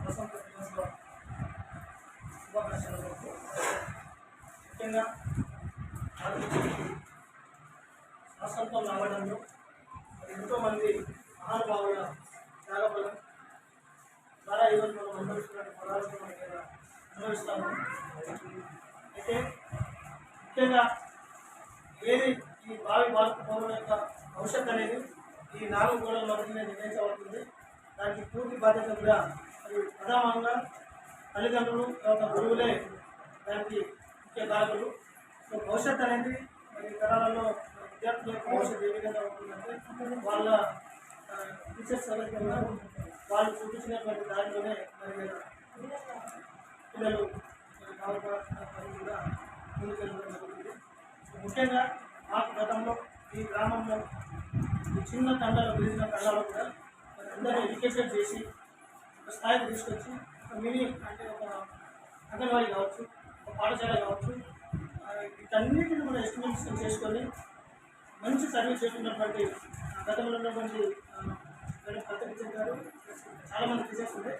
వసంత దినోత్సవ శుభాకాంక్షలు. ముఖ్యంగా స్వాతంత్రం రావడంలో ఎంతోమంది మహానుభావుల త్యాగఫలం ద్వారా ఈరోజు మనం అనుభవిస్తున్న పదార్థం మనకి అనుభవిస్తాము. అయితే ముఖ్యంగా ఏది ఈ భావి భారత పౌరుల యొక్క భవిష్యత్తు అనేది ఈ 4 గోడల మధ్యనే నిర్ణయించబడుతుంది. దానికి పూర్తి బాధ్యత కూడా అది ప్రధానంగా తల్లిదండ్రులు, తర్వాత గురువులే దానికి ముఖ్య కారకులు. సో భవిష్యత్తు అనేది మరి తరాలలో విద్యార్థుల యొక్క భవిష్యత్తు ఏ విధంగా ఉంటుందంటే వాళ్ళ టీచర్స్ ఎవరైతే ఉన్నారో వాళ్ళు చూపించినటువంటి దారిలోనే మరి పిల్లలు కూడా ముందుకెళ్ళడం జరుగుతుంది. ముఖ్యంగా మాకు గతంలో ఈ గ్రామంలో ఈ చిన్న తండాలో గిరిజన తండాలో కూడా అందరినీ ఎడ్యుకేషన్ చేసి ఒక స్థాయికి తీసుకొచ్చి ఒక మినీ అంటే ఒక అంగన్వాడీ కావచ్చు, ఒక పాఠశాల కావచ్చు, వీటన్నిటిని మనం ఎస్టిమేషన్ చేసుకొని మంచి సర్వీస్ చేస్తున్నటువంటి గతంలో ఉన్నటువంటి పత్రిక గారు చాలామంది టీచర్స్ ఉంటే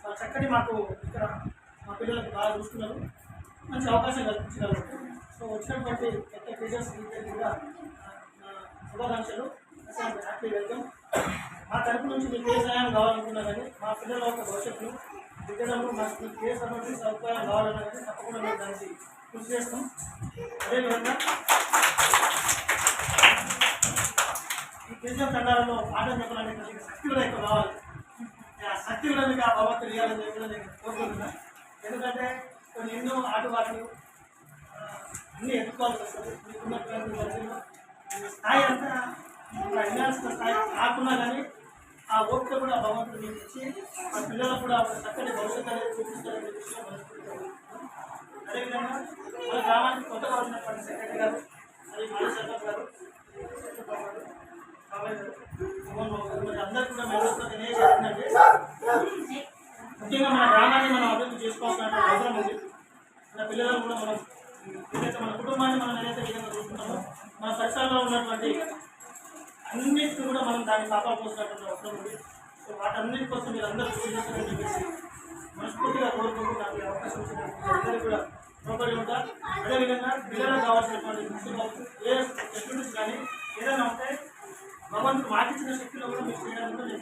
వాళ్ళు చక్కటి మాకు ఇక్కడ మా పిల్లలకు బాగా చూస్తున్నారు, మంచి అవకాశం కల్పించగలరు. సో వచ్చినటువంటి కొత్త టీచర్స్ కూడా శుభాకాంక్షలు. Happy welcome. మా తరపు నుంచి మీకు ఏ సహాయం కావాలనుకున్నా కానీ మా పిల్లల యొక్క భవిష్యత్తును దిగ్గడంలో మాకు ఏ సంబంధించి సదుపాయం కావాలన్నా కానీ తప్పకుండా మేము దానికి కృషి చేస్తాం. అదేవిధంగా ఈ గిరిజన తండాలలో పాఠం చెప్పాలంటే శక్తి కూడా ఎక్కువ కావాలి. ఆ శక్తి కూడా మీకు ఆ భగవంతుడు ఇవ్వాలని చెప్పి నేను కోరుకుంటున్నాను. ఎందుకంటే కొన్ని ఎన్నో ఆటపాటలు అన్నీ ఎదుర్కోవాల్సి వస్తుంది. మీకున్నటువంటి స్థాయి అంతా వినాల్సిన స్థాయి కాకుండా కానీ ఆ ఓపిక కూడా భగవంతుడు మీకు ఇచ్చి ఆ పిల్లలకు కూడా ఒక చక్కటి భవిష్యత్తు అనేది చూపిస్తారనే విషయం మనస్ఫూర్తిగా. అదేవిధంగా మన గ్రామానికి కొత్తగా ఉన్నటువంటి సెక్రటరీ గారు, అది మన సర్పంచ్ గారు, బాబాయ్ గారు, మరి అందరూ కూడా మేము తెలియజేస్తుందంటే ముఖ్యంగా మన గ్రామాన్ని మనం అభివృద్ధి చేసుకోవాల్సిన అవసరం ఉంది. మన పిల్లలను కూడా మనం ఏదైతే మన కుటుంబాన్ని మనం ఏదైతే విధంగా చూస్తున్నామో మన పరిసరాల్లో ఉన్నటువంటి అన్నింటినీ కూడా మనం దాన్ని కాపాడుకోవాల్సినటువంటి అవసరం ఉంది. సో వాటన్నిటి కోసం మీరు అందరూ కృషి చేస్తారని చెప్పేసి మనస్ఫూర్తిగా కోరుకుంటూ నాకు ఈ అవకాశం ఇచ్చినటువంటి అందరూ కూడా రుణపడి ఉంటారు. అదేవిధంగా పిల్లలకు కావాల్సినటువంటి ముఖ్యంగా ఏ ఎస్టూడెంట్స్ కానీ ఏదైనా ఉంటే భగవంతుడు మాకిచ్చిన శక్తిలో కూడా మీకు చేయడానికి కూడా నేను